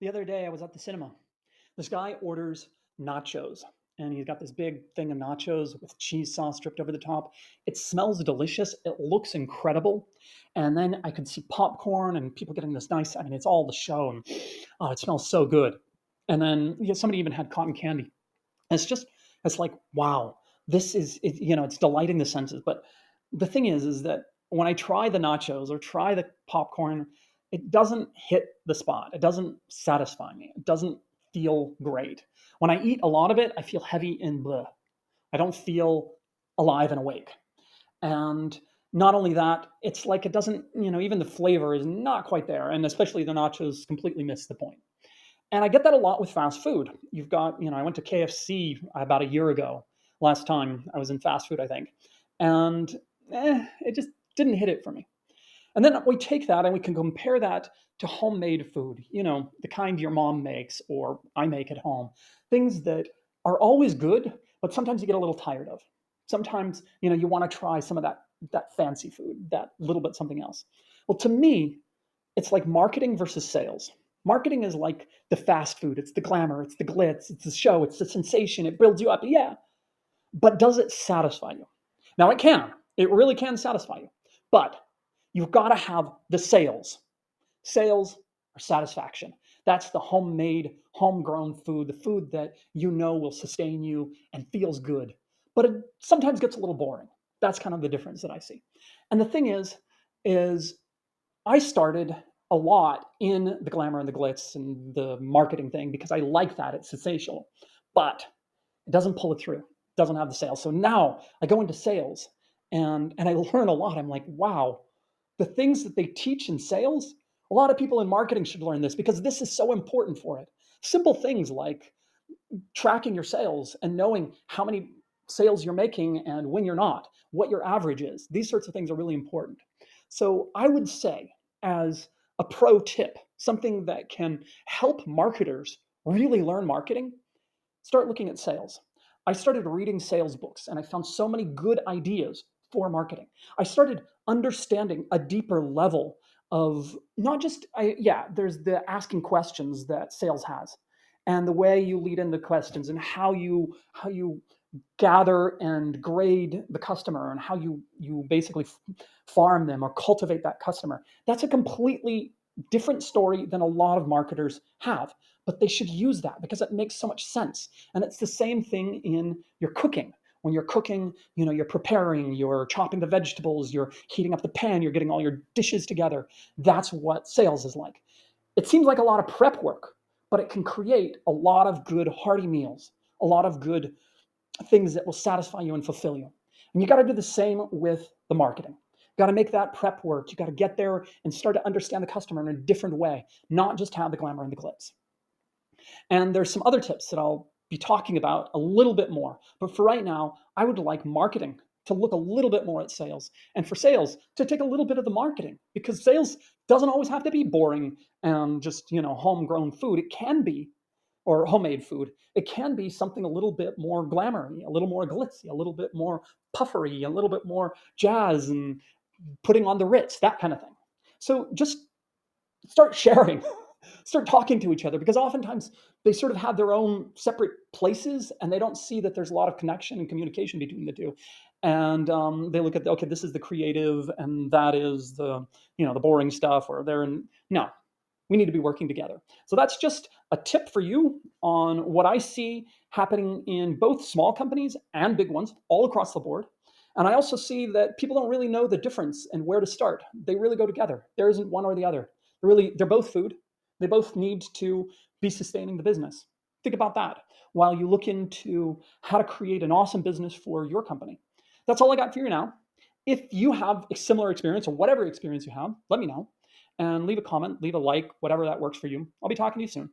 The other day I was at the cinema. This guy orders nachos and he's got this big thing of nachos with cheese sauce dripped over the top. It smells delicious. It looks incredible. And then I could see popcorn and people getting this nice, I mean, it's all the show and oh, it smells so good. And then somebody even had cotton candy. It's just, it's like, wow, it's delighting the senses. But the thing is that when I try the nachos or try the popcorn, it doesn't hit the spot. It doesn't satisfy me. It doesn't feel great. When I eat a lot of it, I feel heavy and bleh. I don't feel alive and awake. And not only that, it's like it doesn't, even the flavor is not quite there. And especially the nachos completely miss the point. And I get that a lot with fast food. You've got, I went to KFC about a year ago, last time I was in fast food, I think. And it just didn't hit it for me. And then we take that and we can compare that to homemade food, the kind your mom makes or I make at home. Things that are always good, but sometimes you get a little tired of. Sometimes, you want to try some of that fancy food, that little bit something else. Well, to me, it's like marketing versus sales. Marketing is like the fast food. It's the glamour, it's the glitz, it's the show, it's the sensation. It builds you up. Yeah. But does it satisfy you? Now it can. It really can satisfy you. But you've got to have the sales. Sales or satisfaction. That's the homemade, homegrown food, the food that will sustain you and feels good. But it sometimes gets a little boring. That's kind of the difference that I see. And the thing is I started a lot in the glamour and the glitz and the marketing thing because I like that. It's sensational. But it doesn't pull it through. It doesn't have the sales. So now I go into sales and I learn a lot. I'm like, wow, the things that they teach in sales, a lot of people in marketing should learn this because this is so important for it. Simple things like tracking your sales and knowing how many sales you're making and when you're not, what your average is. These sorts of things are really important. So I would say, as a pro tip, something that can help marketers really learn marketing, start looking at sales. I started reading sales books and I found so many good ideas for marketing. I started understanding a deeper level of not just, there's the asking questions that sales has and the way you lead in the questions and how you gather and grade the customer and how you basically farm them or cultivate that customer. That's a completely different story than a lot of marketers have, but they should use that because it makes so much sense. And it's the same thing in your cooking. When you're cooking, you're preparing, you're chopping the vegetables, you're heating up the pan, you're getting all your dishes together. That's what sales is like. It seems like a lot of prep work, but it can create a lot of good hearty meals, a lot of good things that will satisfy you and fulfill you. And you got to do the same with the marketing. You got to make that prep work. You got to get there and start to understand the customer in a different way, not just have the glamour and the glitz. And there's some other tips that I'll be talking about a little bit more. But for right now, I would like marketing to look a little bit more at sales, and for sales to take a little bit of the marketing, because sales doesn't always have to be boring and just, homegrown food. It can be, or homemade food. It can be something a little bit more glamoury, a little more glitzy, a little bit more puffery, a little bit more jazz and putting on the Ritz, that kind of thing. So just start sharing, start talking to each other, because oftentimes they sort of have their own separate places and they don't see that there's a lot of connection and communication between the two. And they look at, okay, this is the creative and that is the boring stuff, or they're in, no, we need to be working together. So that's just a tip for you on what I see happening in both small companies and big ones all across the board. And I also see that people don't really know the difference and where to start. They really go together. There isn't one or the other. They're both food. They both need to be sustaining the business. Think about that while you look into how to create an awesome business for your company. That's all I got for you now. If you have a similar experience or whatever experience you have, let me know and leave a comment, leave a like, whatever that works for you. I'll be talking to you soon.